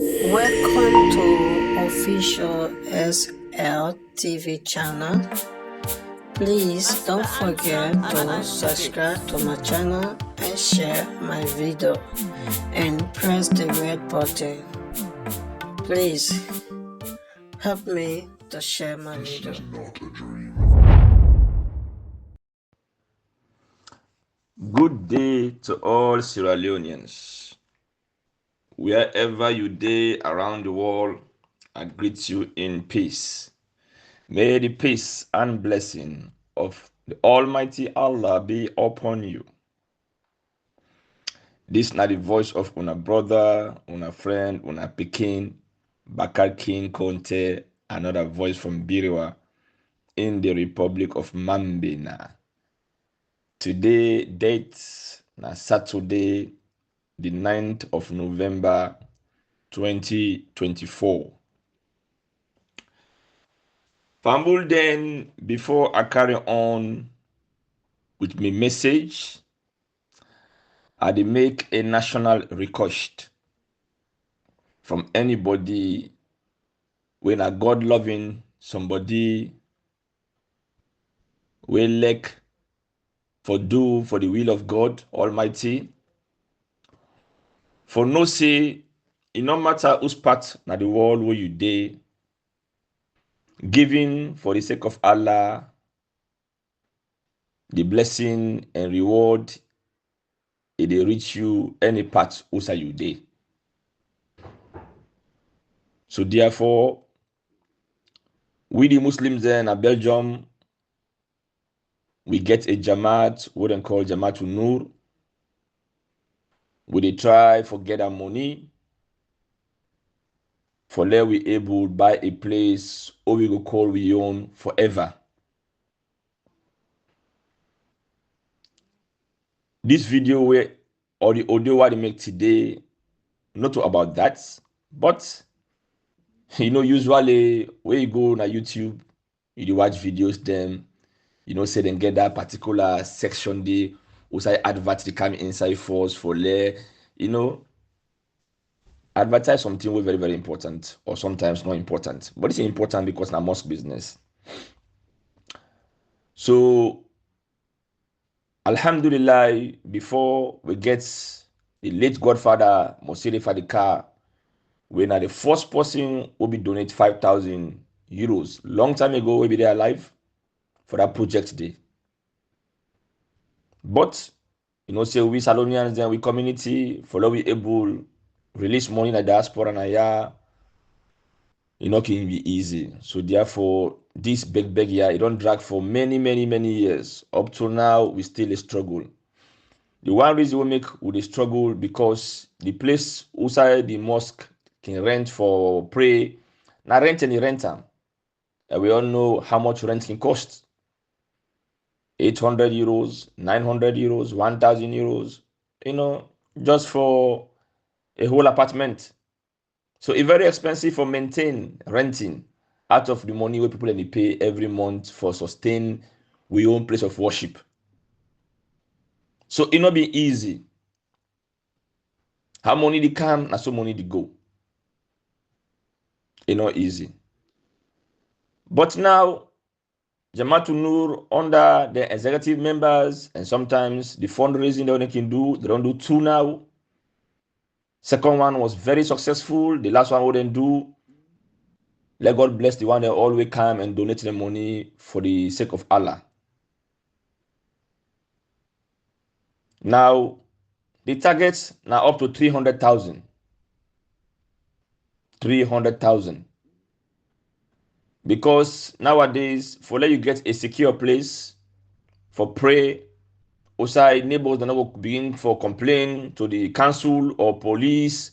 Welcome to official SL TV channel. Please don't forget to subscribe to my channel and share my video and press the red button. Please help me to share my video. Good day to all Sierra Leoneans. Wherever you day around the world, I greet you in peace. May the peace and blessing of the Almighty Allah be upon you. This is not the voice of una brother, una friend, una Pekin, Bakarr King Conteh, another voice from Biriwa in the Republic of Mambina. Today, date na Saturday, the 9th of November 2024. Fumble then, before I carry on with my message, I dey make a national request from anybody when a God loving somebody will like for do for the will of God Almighty. For no say, it no matter whose part na the world where you dey, giving for the sake of Allah, the blessing and reward, it dey reach you any part outside you dey. So therefore, we the Muslims then in Belgium, we get a Jamaat, what they call Jamaatul Nur. We dey try for get our money for let we able buy a place or we go call we own forever. This video where or the audio what they make today, not about that, but usually where you go on YouTube, you watch videos them, say then get that particular section there, also advert they come inside force for lay, advertise something was very, very important, or sometimes not important. But it's important because now mosque business. So Alhamdulillah, before we get the late godfather Mosque for the car, when are the first person will be donate 5,000 euros. Long time ago, we be there alive for that project day. But say we Salonians and we community follow we able release money in the diaspora and can be easy. So therefore, this big year, it don't drag for many years. Up to now, we still a struggle. The one reason we make with the struggle because the place outside the mosque can rent for pray. Now rent any renter. And we all know how much rent can cost. 800 euros, 900 euros, 1,000 euros, just for a whole apartment. So it's very expensive for maintain renting out of the money where people they pay every month for sustain we own place of worship. So it not be easy. How money they come, and so money they go. It not easy. But now, Jamaatul Nur under the executive members and sometimes the fundraising that they can do, they don't do two now. Second one was very successful. The last one wouldn't do. Let God bless the one that always come and donate the money for the sake of Allah. Now, the targets now up to 300,000. 300,000. Because nowadays, for let you get a secure place for pray, outside neighbors do not begin for complain to the council or police,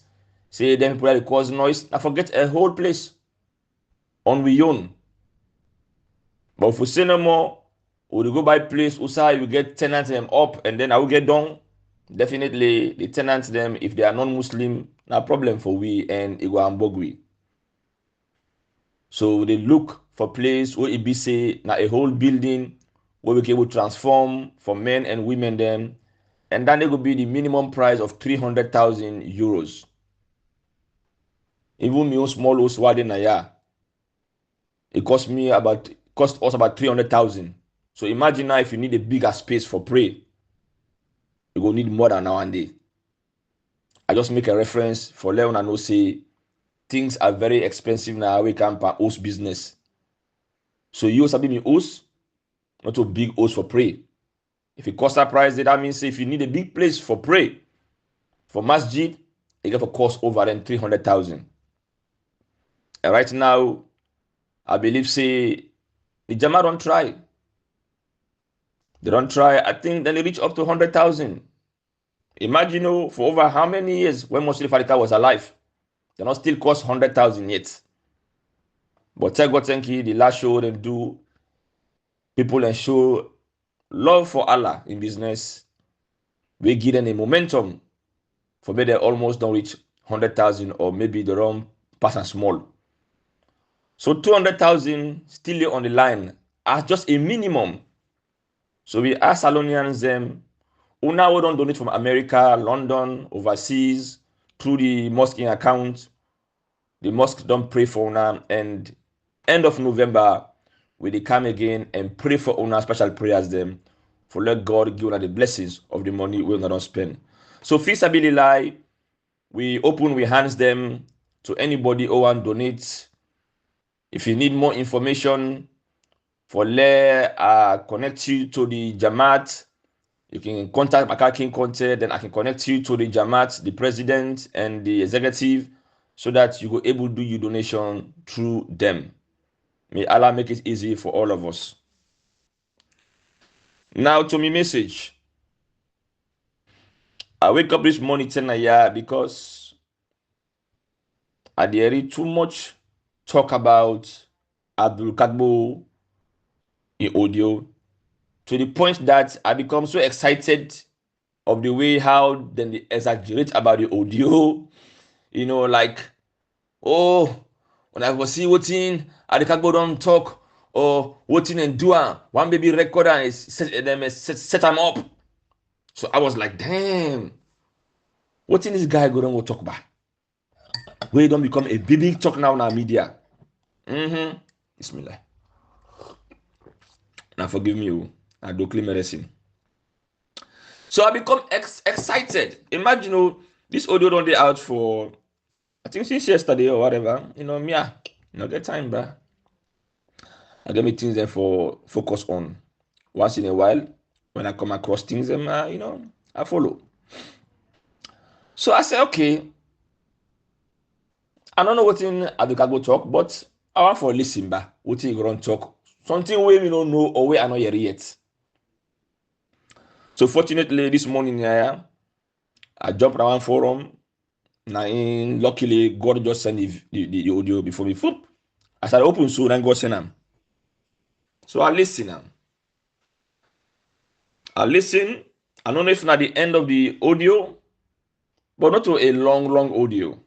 say them people that cause noise. I forget a whole place on we own. But if we say no more, we go buy place outside, we get tenants them up, and then I will get done. Definitely the tenants them, if they are non-Muslim, no problem for we and it go ambogui. So they look for place where it be say na a whole building where we can able transform for men and women them, and then it will be the minimum price of 300,000 euros. Even me own small house wade na ya. It cost us about 300,000. So imagine now if you need a bigger space for pray, you go need more than now and day. I just make a reference for let una know say things are very expensive now. We can per host business. So you sabi me host, not a big host for pray. If it cost a price, that means if you need a big place for pray, for masjid, it get to cost over than 300,000. And right now, I believe say the Jama don't try. They don't try. I think then they reach up to 100,000. Imagine for over how many years when Muslim Farika was alive, they not still cost 100,000 yet. But tell God thank you, the last show they do, people and show love for Allah in business. We give them a momentum for maybe they almost don't reach 100,000 or maybe they don't pass and small. So 200,000 still on the line as just a minimum. So we ask Salonians them, una we don't donate from America, London, overseas, through the Mosque account. The Mosque don't pray for una, and end of November, we dey come again and pray for una special prayers them for let God give una the blessings of the money we una don't spend. So fisabilillah, we open we hands them to anybody who want donate. If you need more information for let connect you to the Jamaat, you can contact Bakarr King Conteh, then I can connect you to the Jamaat, the president and the executive, so that you go able to do your donation through them. May Allah make it easy for all of us. Now to me message. I wake up this morning 10 because I read too much talk about Abdul Kadbo in audio to the point that I become so excited of the way how then they exaggerate about the audio. Like, oh, when I was see wetin Adekagbo don talk or wetin and do one baby recorder and set them up. So I was like, damn, wetin this guy go talk about? We don't become a big talk now in our media. Bismillah. Now forgive me, I do claim medicine. So I become excited. Imagine, this audio don't dey out for, I think since yesterday or whatever. Me, get time, bruh. I get me things there for focus on. Once in a while, when I come across things, I follow. So I say, okay, I don't know what in Adekagbo talk, but I want for listen back. What he gonna talk? Something we don't know or we are not here yet. So fortunately, this morning, I jumped around forum. Now, luckily, God just sent the audio before me. As I open soon, and God send them. So I listen. I listen. I don't know if not the end of the audio, but not to a long audio.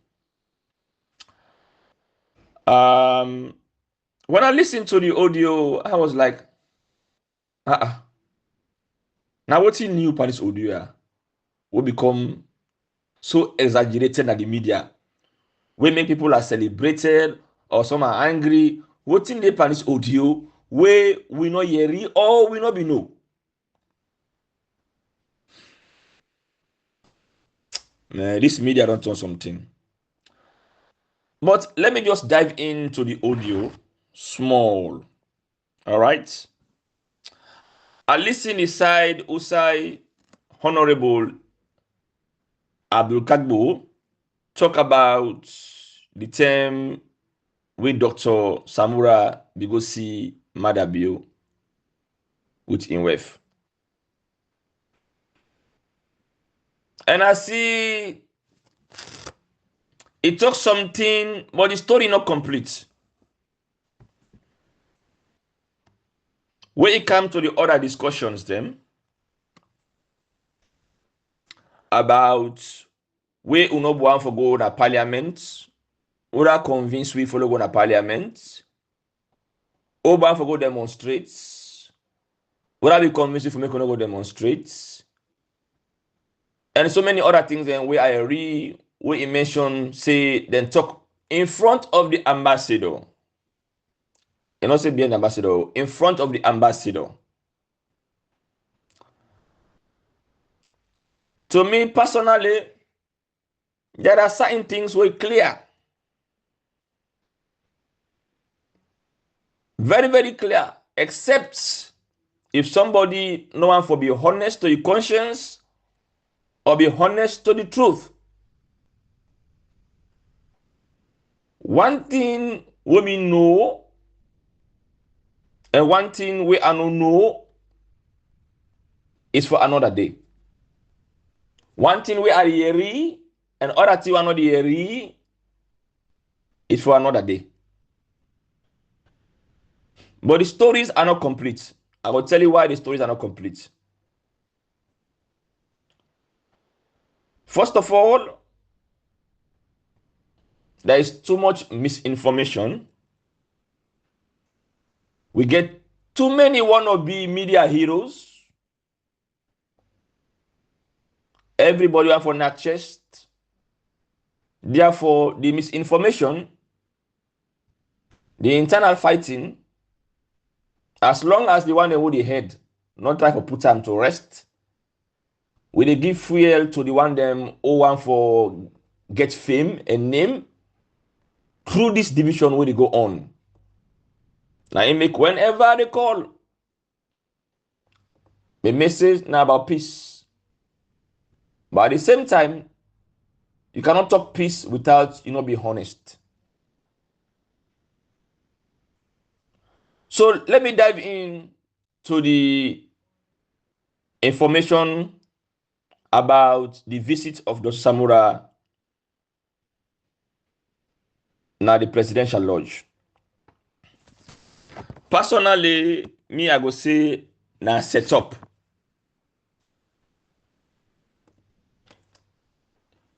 When I listened to the audio, I was like, now what's in new about this audio will become so exaggerated at the media. We make people are celebrated or some are angry. What's in the Spanish audio where we not hear or we not be know. This media don't know something. But let me just dive into the audio small. All right. I listen inside Usai Honourable Abdul Kadbo talk about the term with Dr. Samura Bigosi Madabio with INWEF. And I see it talks something, but the story not complete. When it comes to the other discussions then about where Unobu for go to parliament, or convince we follow go to parliament, Oba for go demonstrate, or be convinced if we make go demonstrate, and so many other things then where I read, where he mention say then talk in front of the ambassador. And not say behind the ambassador, in front of the ambassador. To me personally, there are certain things were clear. Very, very clear. Except if somebody no one for be honest to your conscience or be honest to the truth. One thing we know and one thing we are not know is for another day. One thing we are hearing and other thing we are not hearing is for another day. But the stories are not complete. I will tell you why the stories are not complete. First of all, there is too much misinformation. We get too many wannabe media heroes. Everybody have on their chest. Therefore, the misinformation, the internal fighting, as long as the one that hold the head, not try to put them to rest, we dey give fuel to the one them who want for get fame and name through this division where they go on. Now it make whenever they call, the message now about peace. But at the same time, you cannot talk peace without not be honest. So let me dive in to the information about the visit of Dr. Samura now the presidential lodge. Personally, me I go say now set up.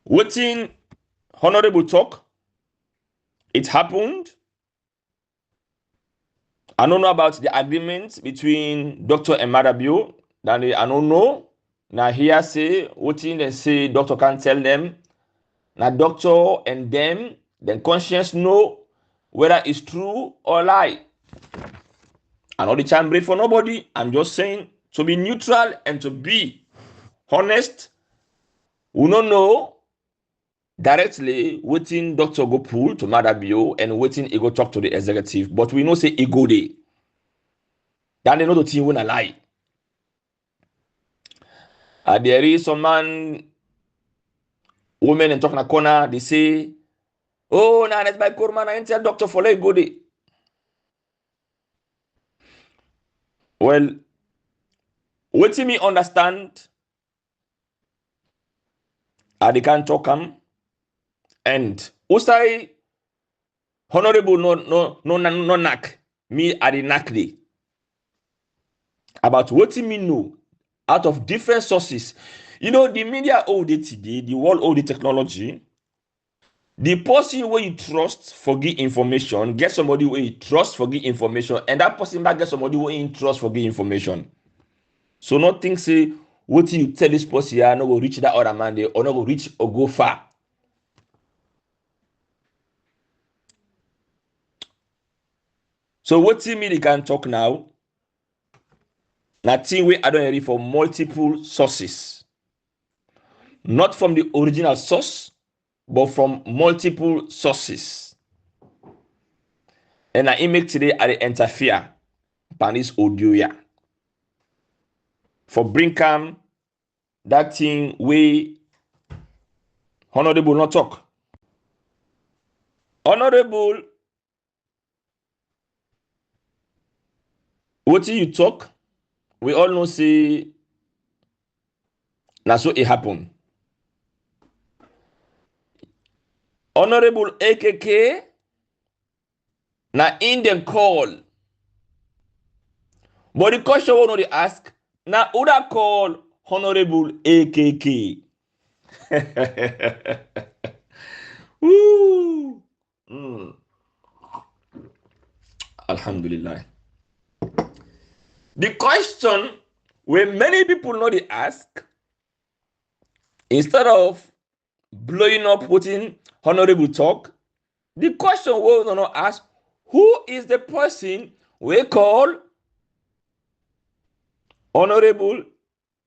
Wetin Honourable talk, it happened. I don't know about the agreement between Doctor and Madabio. I don't know. Now here say wetin they say doctor can't tell them. Now doctor and them, then conscience know whether it's true or lie. I know the time break for nobody. I'm just saying to be neutral and to be honest. We don't know directly wetin doctor go pull to Madabio and wetin he go talk to the executive, but we know say he go there. Then they know the thing when I lie. There is some man, women and talk in a corner, they say, oh, nah, that's my Kurman, I tell doctor for let go there. Well, wetin me understand, they can't talk am, and usai Honourable no knack, me at the knack day. About wetin me know out of different sources. You know, the media all day today, the world all the technology. The person where you trust for give information, get somebody where you trust for give information, and that person back get somebody where you trust for give information. So not think say what you tell this person here no go reach that other man there or no go reach or go far. So what me they can talk now? Nothing we I don't hear from multiple sources, not from the original source, but from multiple sources. And I make today I interfere by this audio here for bring calm that thing we Honourable not talk. Honourable, what you talk, we all know say na so it happen. Honourable AKK na in them call. But the question we know they ask, na who that call Honourable AKK? Woo. Alhamdulillah. The question where many people know they ask, instead of blowing up putting Honourable talk, The question we don't ask, who is the person we call Honourable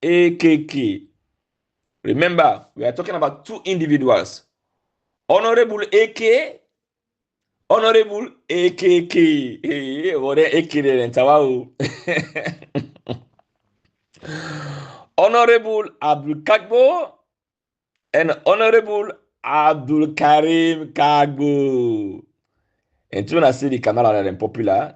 AKK? Remember, we are talking about two individuals. Honourable AK, Honourable AKK. Hey, what AK then? Honourable Abdul Kagbo and Honourable Abdul Karim Kagbo. And when I say the Canal are popular,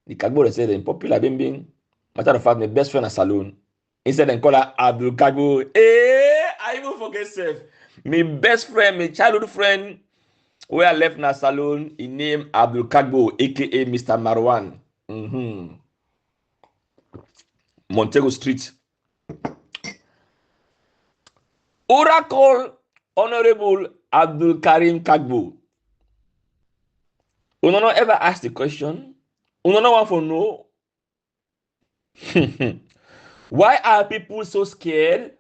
the Kagbo they say they're popular, bing bing. Matter of fact, my best friend at salon. Instead they call her Abdul Kagbo. I even forget self. My best friend, my childhood friend, where I left na salon, he named Abdul Kagbo, aka Mr. Marwan. Montego Street. Oracle Honorable Abdul Karim Kagbo. You don't ever ask the question. You don't want to know. Why are people so scared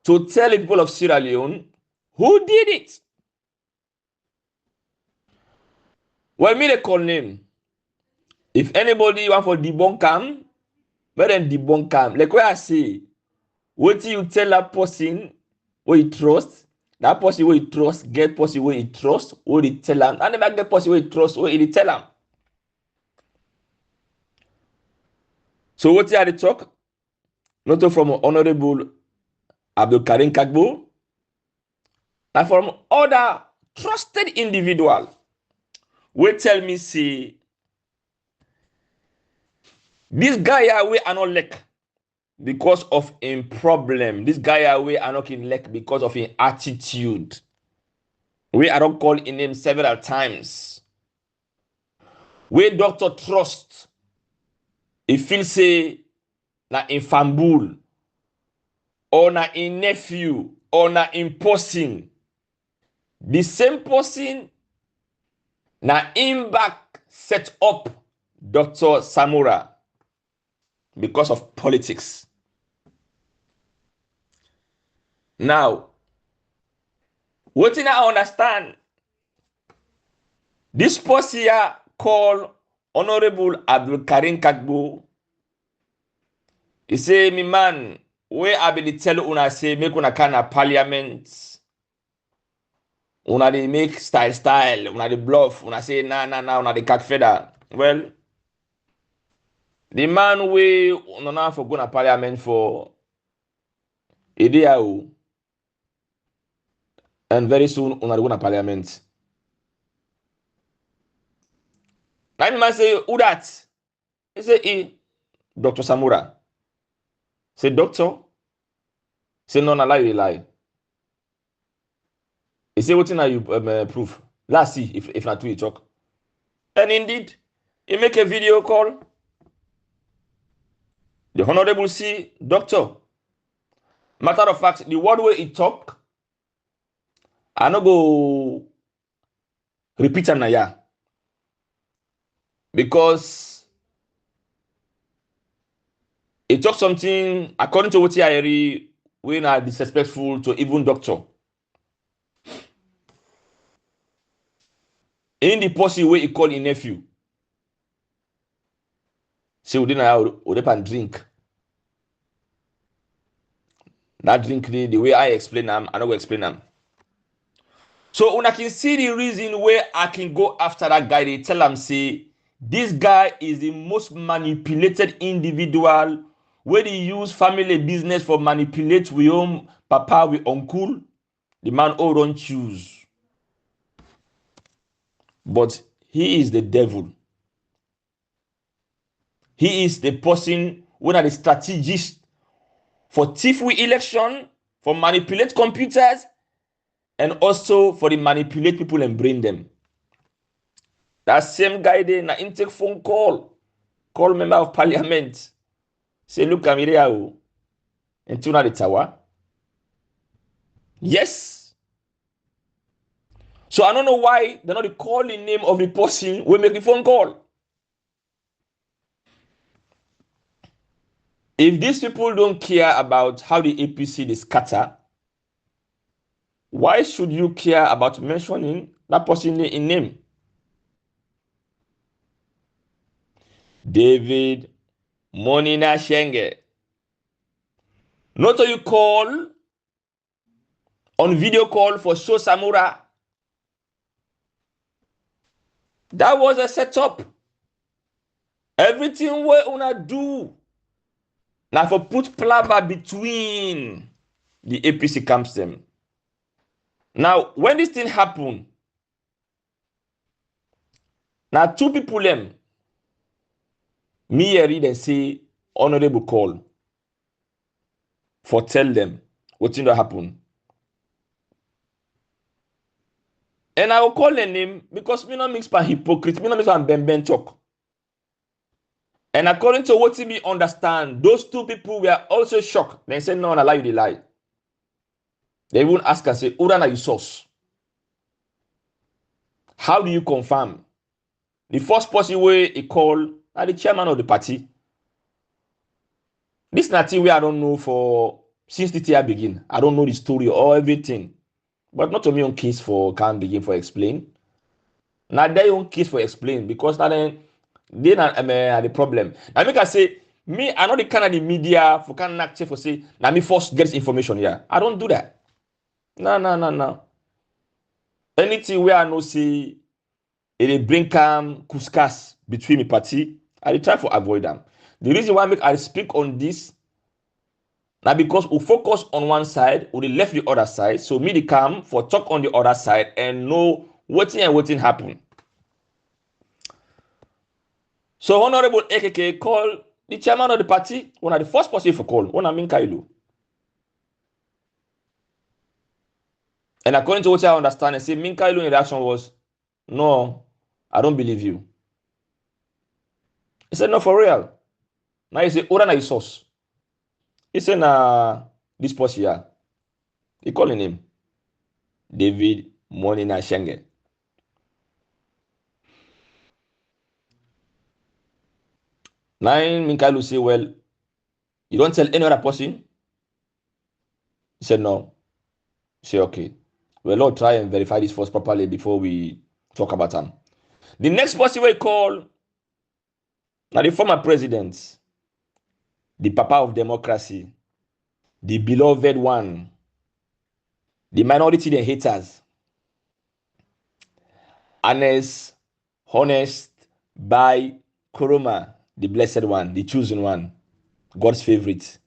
to tell the people of Sierra Leone who did it? Well, me they call name. If anybody want for debunk him, let them debunk him. Like what I say, what you tell that person where you trust, that person where you trust, get person where you trust, where you tell him. I never get person where you trust, where you tell him. So what are the talk? Not from Honourable Abdul Karim Kagbo, but from other trusted individual. We tell me say this guy we are not like because of a problem. This guy we are not in like because of an attitude. We are not called in name several times. We doctor trust. He feel say na in fambul or na in nephew or na in person. The same person na in back set up Dr. Samura because of politics. Now, what I understand, this person here called Honourable Abdul Karim Kagbo, he say, me man, where I be tell una say make una kind of parliament, una dey make style, una dey bluff, una say nah, una dey cack feather. Well, the man we una for go na parliament for a day out, and very soon una dey go na parliament. Now the man say, who that? He say, Dr. Samura. Say, doctor? Say, no, na lie, you lie. He say, what are you proof? Let's see if not two you talk. And indeed, he make a video call. The Honourable see, doctor. Matter of fact, the word where he talk, I no go repeat am na ya. Because he talk something according to what he heard, we are disrespectful to even doctor. In the pussy way he call his nephew. Say we didn't drink. That drink the way I explain them, I don't go explain them. So when I can see the reason where I can go after that guy, they tell him say this guy is the most manipulated individual where they use family business for manipulate with home papa with uncle. The man all don't choose. But he is the devil. He is the person who are the strategist for thief with election, for manipulate computers, and also for the manipulate people and bring them. That same guy there, na intake phone call member of parliament. Say, look, I'm here. And tune the tower. Yes. So I don't know why they're not calling name of the person who make the phone call. If these people don't care about how the APC is scatter, why should you care about mentioning that person in name. David Monina Shenge. Not you call on video call for show Samura. That was a setup. Everything we una do now for put plaba between the APC camps them. Now, when this thing happen, now two people them, me read and say honorable call for tell them what thing that happen. And I will call the name because me not mix by hypocrite, me not mix by ben talk. And according to what we understand, those two people were also shocked. They said, no, I lie, you the lie. They won't ask and say, Ura na you source. How do you confirm? The first person way he call are the chairman of the party. This nothing where I don't know for since the year begin. I don't know the story or everything. But not to me on case for can begin for explain. Now they own case for explain because now then they not the problem. Now make I say me I know the kind of the media for can act for say now me first get information here. I don't do that. No. Anything where I know say it bring calm kuskas between the party, I try to avoid them. The reason why I speak on this now because we focus on one side, we left the other side. So me the calm for talk on the other side and know what happen. So Honourable AKK call the chairman of the party, one of the first person for call, one of Minkailu. And according to what I understand, I say Minkailu's reaction was, no, I don't believe you. He said, no, for real. Now he said, Ora na his source. He said, nah, this person here. He calling him David Monina Shenge. Now Minkailu say, well, you don't tell any other person? He said, no. He said, okay. Well, Lord, try and verify this first properly before we talk about him. The next person we call, now the former president, the papa of democracy, the beloved one, the minority, the haters, honest by Kuruma, the blessed one, the chosen one, God's favorite.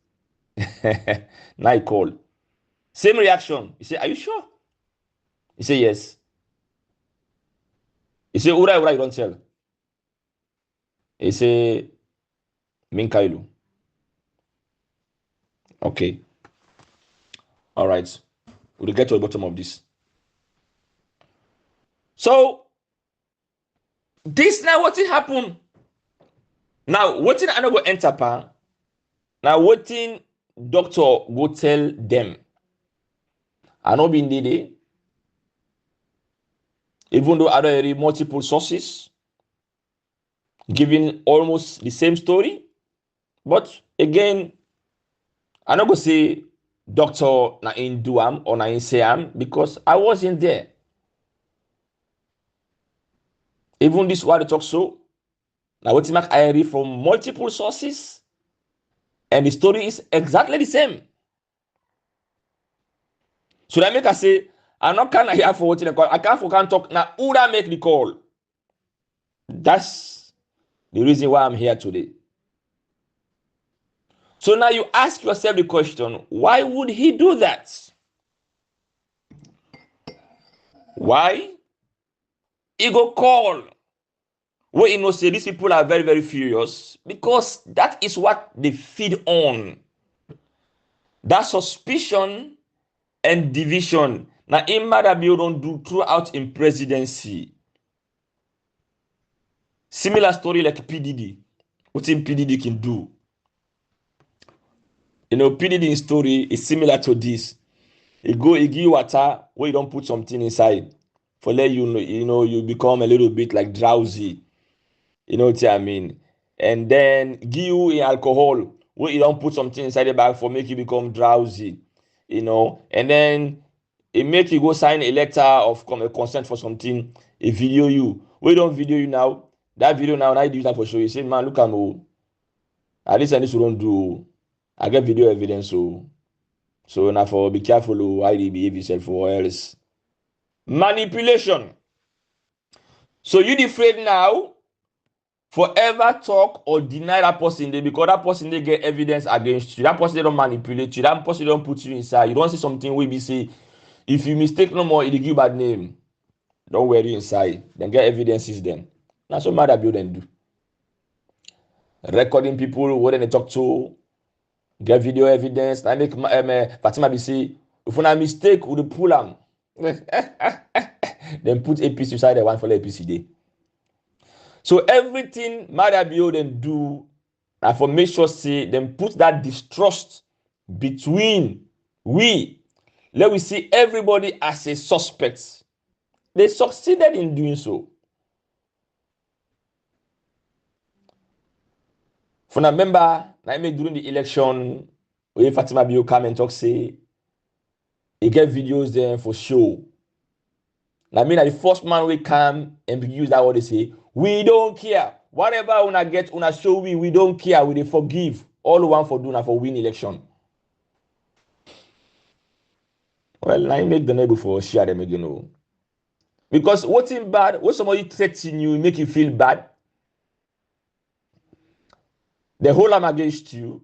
Now he call. Same reaction. He say, are you sure? He say, yes. He say, Ura, you don't tell. He say, Minkailu. Okay. All right. We'll get to the bottom of this. So, this now what happen? Now, what I not go enter pa? Now, what doctor go tell them? I know been did even though other multiple sources giving almost the same story, but again, I not go say doctor na in duam or na in sayam because I wasn't there. Even this what I talk so. Now what I read from multiple sources, and the story is exactly the same. So that make I say, I'm not kind of here for what I can't talk now. Who that make the call? That's the reason why I'm here today. So now you ask yourself the question, why would he do that? Why? He go call. Well, you know, say these people are very, very furious because that is what they feed on. That suspicion and division. Now, in Madabi don't do throughout in presidency. Similar story like PDD. What in PDD can do. You know, PDD story is similar to this. He give you water where you don't put something inside. For let you know, you become a little bit like drowsy. You know what I mean? And then give you alcohol where you don't put something inside the bag for make you become drowsy. You know, and then it make you go sign a letter of consent for something, a video you. We don't video you now. That video now I do that for show you. Say, man, look at me. At least I need to don't do. I get video evidence, so now for be careful how you behave yourself or else. Manipulation. So you afraid now forever talk or deny that person dey because that person dey get evidence against you. That person dey don't manipulate you. That person don't put you inside. You don't see something wey be say if you mistake no more, it will give you bad name. Don't worry inside. Then get evidences then. That's what mother build and do. Recording people when they talk to, get video evidence. I make Fatima be say, if una mistake, we pull am. Then put APC inside the one for the APC day. So everything mother build and do, and for make sure say them put that distrust between we. Let we see everybody as a suspect. They succeeded in doing so. For now, remember, I make during the election, when Fatima Bio come and talk, say, he get videos there for show. I mean, the first man will come and use that what they say, we don't care. Whatever una get, una show we don't care. We dey forgive. All we want for doing for win election. Well, I make the neighbor for share them again. Because what's in bad, when somebody threatens you, make you feel bad. They hold them against you.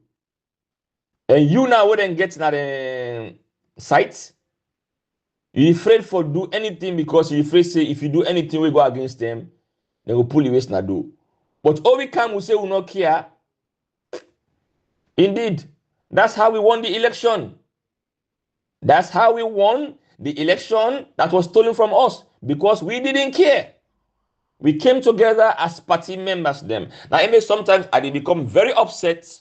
And you now wouldn't get that site. You're afraid for do anything because you're afraid say if you do anything we go against them, they will pull you waste na do. But all we come we say we not care. Indeed, that's how we won the election. That's how we won the election that was stolen from us because we didn't care. We came together as party members them. Now, I mean, sometimes I become very upset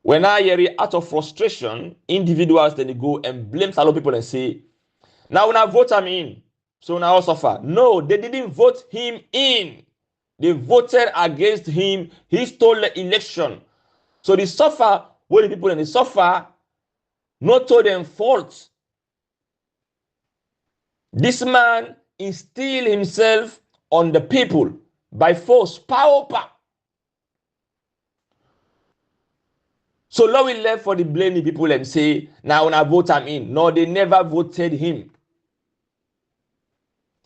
when I hear out of frustration, individuals then they go and blame a lot of people and say, now when I vote him in, so now I suffer. No, they didn't vote him in. They voted against him. He stole the election. So they suffer, what the people and they suffer, not to them fault. This man instilled himself on the people by force, power. So now we left for the blaming people and say, now when I vote him in. No, they never voted him.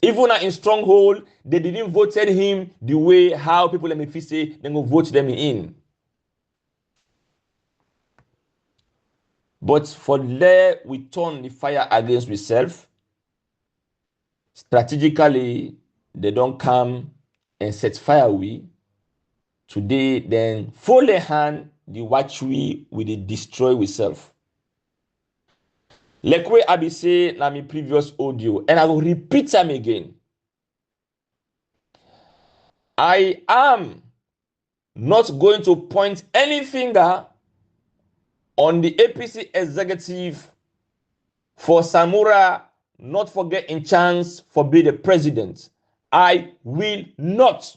Even in stronghold, they didn't voted him the way how people let me feel say they go vote them in. But for there we turn the fire against ourselves. Strategically, they don't come and set fire we. Today, then full hand the watch we will destroy ourselves. Like way I be say na my previous audio, and I will repeat them again. I am not going to point any finger on the APC executive for Samura not forgetting chance for being the president. I will not.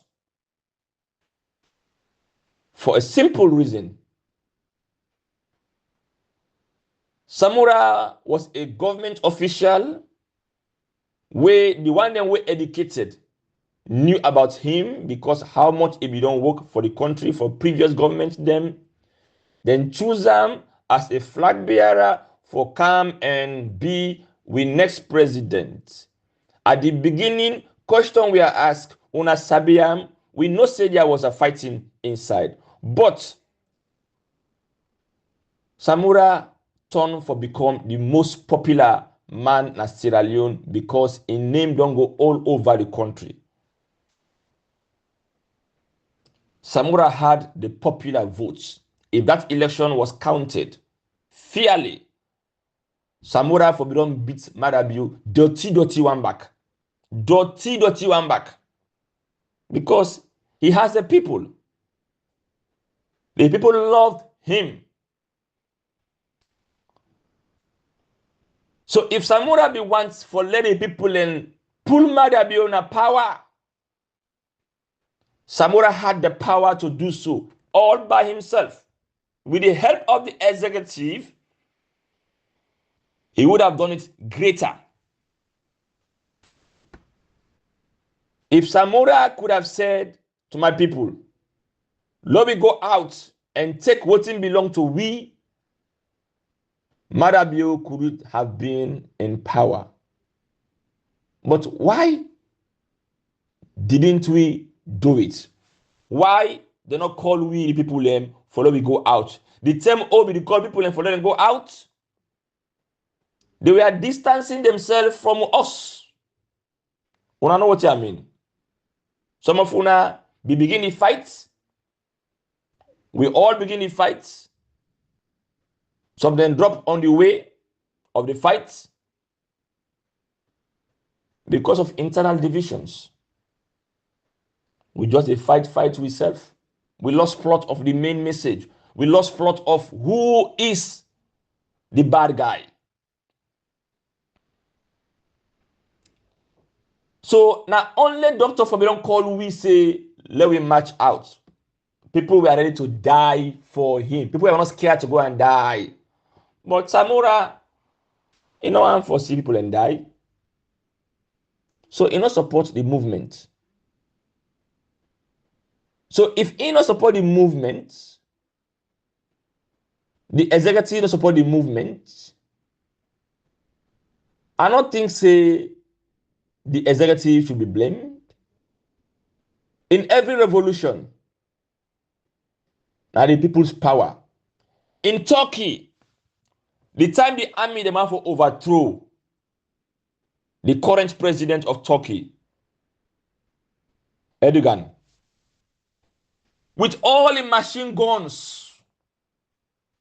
For a simple reason. Samura was a government official where the one that were educated knew about him because how much he don't work for the country for previous government then choose him as a flag bearer for come and be with next president. At the beginning, question we are asked, Una Sabiam, we know say there was a fighting inside. But Samura turned for become the most popular man in Sierra Leone because his name don't go all over the country. Samura had the popular votes. If that election was counted fairly, Samura for don't beat Marabiu, dirty one back. Dirty one back. Because he has the people. The people loved him. So if Samura be wants for letting people and pull Marabiu on a power, Samura had the power to do so all by himself. With the help of the executive, he would have done it greater. If Samura could have said to my people, let me go out and take what belong to we, Madabio could have been in power. But why didn't we do it? Why they not call we the people them for let we go out? The term Obi they call people them for let them go out. They were distancing themselves from us. Una know what I mean? Some of una be begin the fight. We all begin the fight. Some of them drop on the way of the fight because of internal divisions. We just a fight with self. We lost plot of the main message. We lost plot of who is the bad guy. So now only Dr. Fabian call we say, let we march out. People were ready to die for him. People were not scared to go and die. But Samura, you know, I'm for see people and die. So he not support the movement. So if he not support the movement, the executive not support the movement, I don't think say the executive should be blamed. In every revolution, now the people's power. In Turkey, the time the army them have to overthrow the current president of Turkey, Erdogan, with all the machine guns,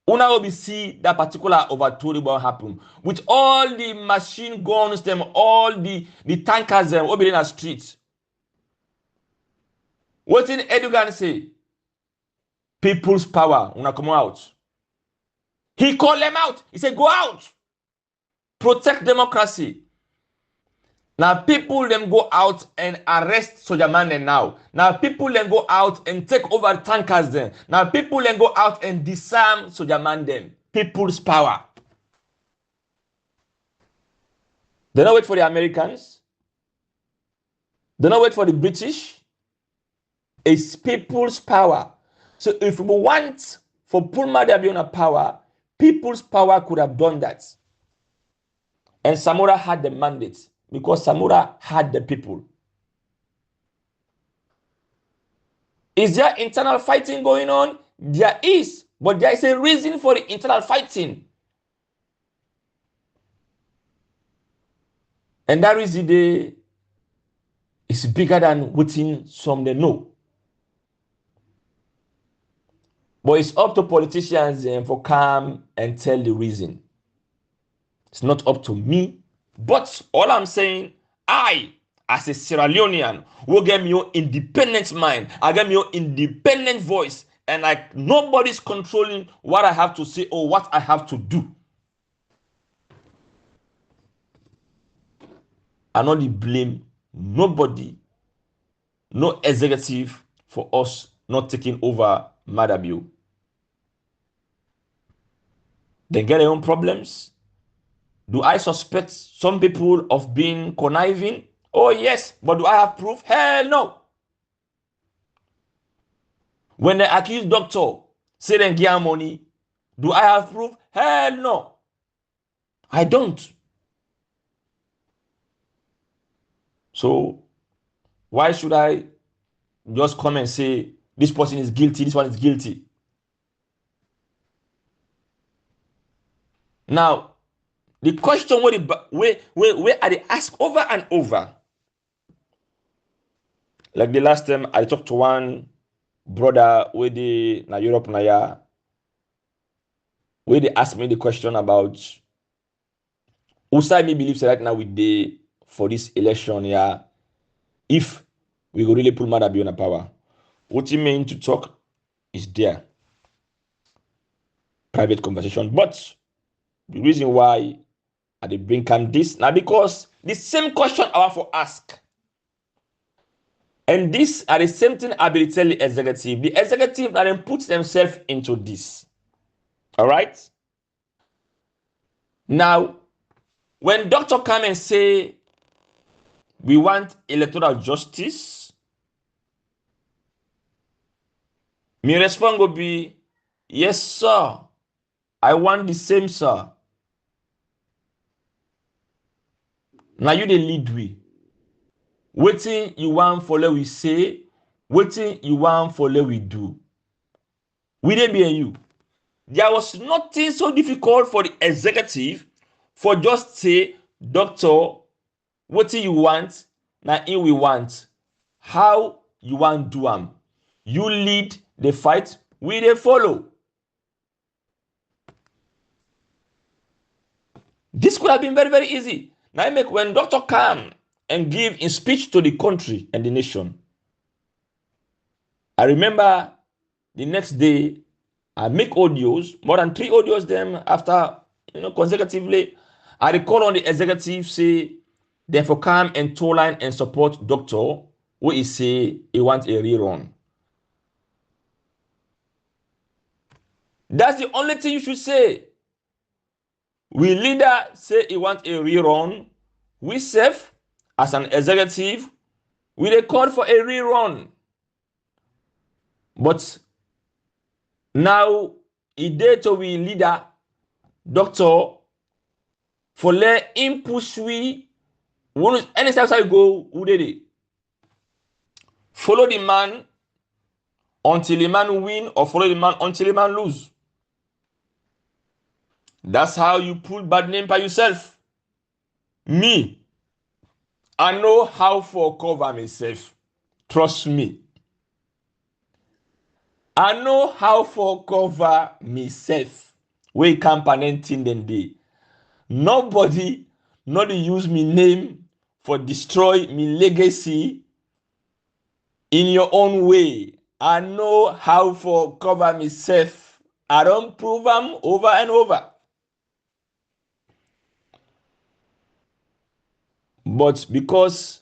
una will see that particular overthrow will happen. With all the machine guns, them, all the tankers them will be in the streets. What did Erdogan say? People's power, una come out. He called them out. He said, go out. Protect democracy. Now people them go out and arrest soldier man then now. Now people then go out and take over tankers then. Now people then go out and disarm soldier man them. People's power. They don't wait for the Americans. They don't wait for the British. It's people's power. So if we want for Pulma to be on a power, people's power could have done that. And Samura had the mandate because Samura had the people. Is there internal fighting going on? There is, but there is a reason for the internal fighting. And that reason is bigger than what some they know. But it's up to politicians for come and tell the reason. It's not up to me. But all I'm saying, I, as a Sierra Leonean, will get me your independent mind. I get me your independent voice. And nobody's controlling what I have to say or what I have to do. I not blame nobody, no executive for us not taking over Madabio. They get their own problems. Do I suspect some people of being conniving? Oh yes, but do I have proof? Hell no. When the accused doctor say they give money, do I have proof? Hell no. I don't. So why should I just come and say this person is guilty, this one is guilty? Now, the question where I they ask over and over. Like the last time I talked to one brother where they na Europe na ya, where they asked me the question about who side me believes right now with the for this election yeah, if we go really pull Madabio on power. What you mean to talk is there. Private conversation. But the reason why I did bring on this now because the same question I want to ask. And this are the same thing I will tell the executive. The executive that then puts themselves into this. All right. Now, When doctor come and say we want electoral justice, my response will be, yes, sir. I want the same, sir. Now you dey lead we. Wetin you want for let we say, wetin you want for let we do. We dey be you. There was nothing so difficult for the executive for just say, doctor, wetin you want, na in we want. How you want do am? You lead the fight, we dey follow. This could have been very, very easy. Now make when doctor come and give his speech to the country and the nation. I remember the next day, I make audios, more than 3 audios them after consecutively. I recall on the executive say, therefore come and toe line and support doctor who is say he wants a rerun. That's the only thing you should say. We leader say he want a rerun. We self, as an executive, we dey call for a rerun. But now, e dey to we leader, doctor, for let him push we. Anytime I go, who did it? Follow the man until the man win, or follow the man until the man lose. That's how you pull bad name by yourself. Me, I know how for cover myself. Trust me. I know how for cover myself. We can't anything then day. Nobody not use me name for destroy me legacy in your own way. I know how for cover myself. I don't prove them over and over. But because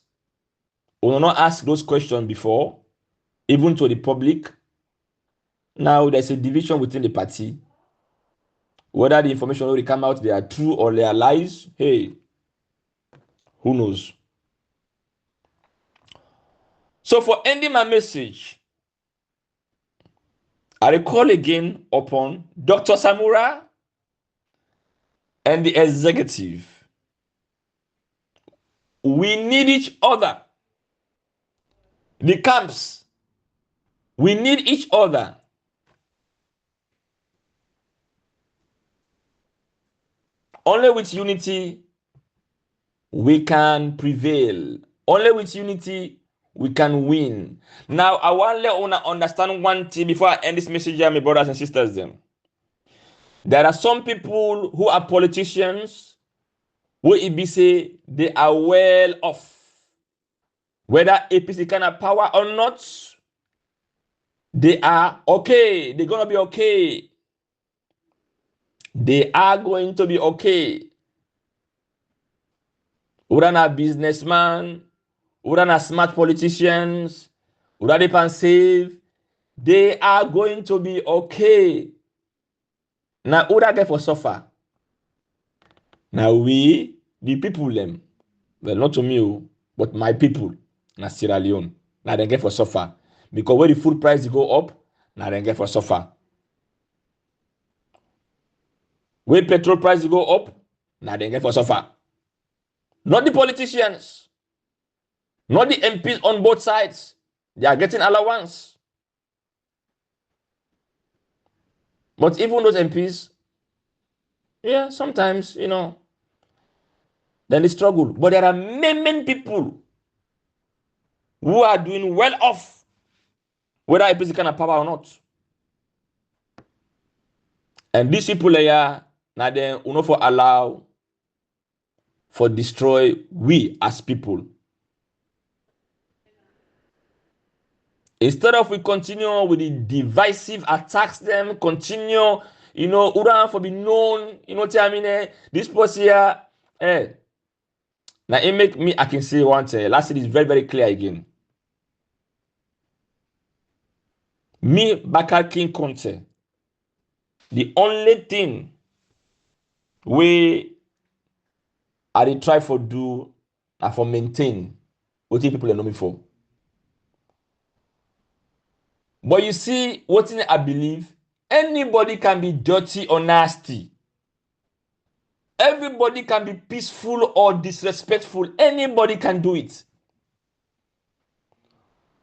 we will not ask those questions before, even to the public, now there's a division within the party. Whether the information will come out, they are true or they are lies, hey, who knows? So for ending my message, I recall again upon Dr. Samura and the executive. We need each other. The camps, we need each other. Only with unity we can prevail. Only with unity we can win. Now, I want to let you understand one thing before I end this message, my brothers and sisters. There are some people who are politicians who it be say they are well off. Whether APC can have power or not, they are okay. They're going to be okay. They are going to be okay. Whether not businessman, whether not smart politicians, whether they can save, they are going to be okay. Now, who that get for suffer? Now we, the people them, well, not to me, but my people, na Sierra Leone. Now they get for suffer. Because when the food price go up, now they get for suffer. When petrol price go up, now they get for suffer. Not the politicians, not the MPs on both sides. They are getting allowance. But even those MPs, yeah, sometimes, then they struggle. But there are many people who are doing well off, whether APC can have power or not. And these people here, now they will not for allow for destroy we as people. Instead of we continue with the divisive attacks them, continue, Uran for be known, this person here, now it make me, I can say one thing, last thing is very, very clear again. Me, Bakarr King Conteh, the only thing we I dey try for do and for maintain what people know me for. But you see, what I believe, anybody can be dirty or nasty. Everybody can be peaceful or disrespectful. Anybody can do it.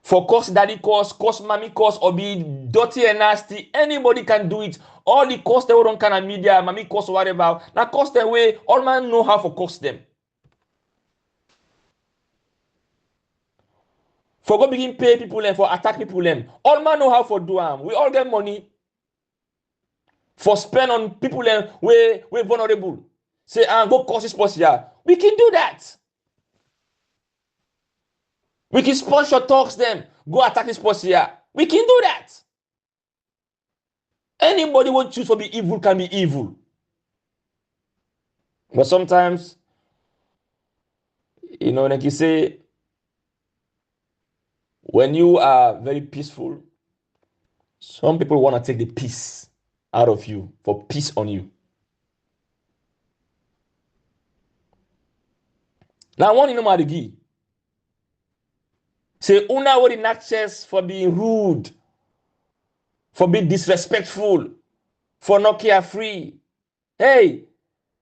For cause daddy cause mommy cause, or be dirty and nasty, anybody can do it. All the cause they don't kind of media, mommy cause or whatever. Now cause the way all man know how to cause them. For go begin pay people and for attack people them. All man know how to do them. We all get money for spend on people them we vulnerable. Say go cause this post here. We can do that. We can sponsor talks them. Go attack this post here. We can do that. Anybody who choose to be evil can be evil. But sometimes, like you say, when you are very peaceful, some people want to take the peace out of you for peace on you. Now, I want to know Marigi. Say, una what in access for being rude, for being disrespectful, for not carefree. Hey,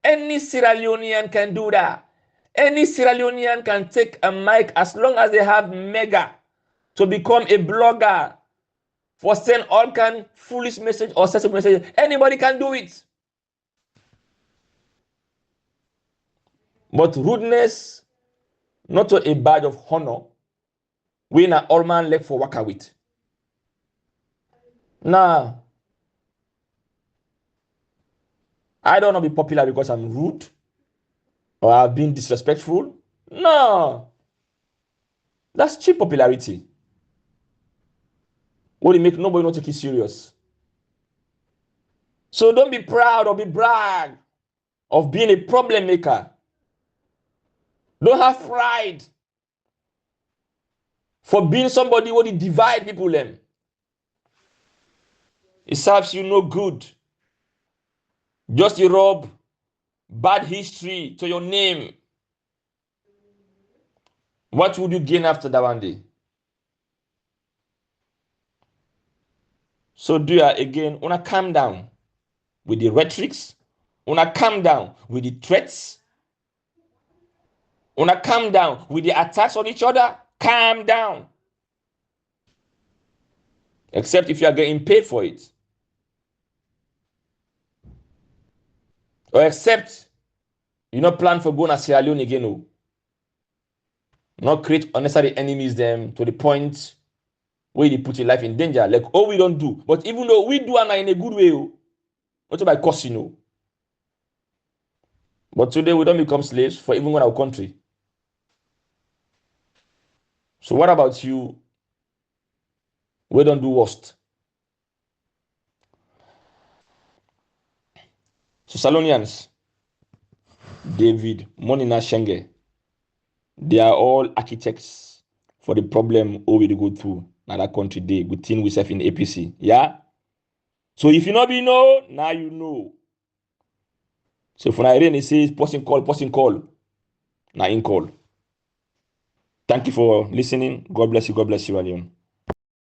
any Sierra Leonean can do that. Any Sierra Leonean can take a mic as long as they have mega to become a blogger, for send all kind foolish message or sensible message. Anybody can do it. But rudeness, not a badge of honor, we na all man left for waka with. Now, I don't want to be popular because I'm rude or I've been disrespectful. No. That's cheap popularity. Will it make nobody not take it serious? So don't be proud or be brag of being a problem maker. Don't have pride for being somebody who will divide people. It serves you no good. Just you rub bad history to your name. What would you gain after that one day? So do you again, wanna calm down with the rhetorics, wanna calm down with the threats, wanna calm down with the attacks on each other. Calm down. Except if you are getting paid for it. Or except you not plan for going to Sierra Leone again. No. Not create unnecessary enemies them to the point where they put your life in danger. Like, we don't do. But even though we do in a good way, not by cause. But today we don't become slaves for even our country. So what about you? We don't do worst. So Salonians, David, Monina Shenge, they are all architects for the problem we go through in that country day within we self in APC. Yeah? So if you not be know, now you know. So for Irene, it says person call. Now in call. Thank you for listening. God bless you, Alion.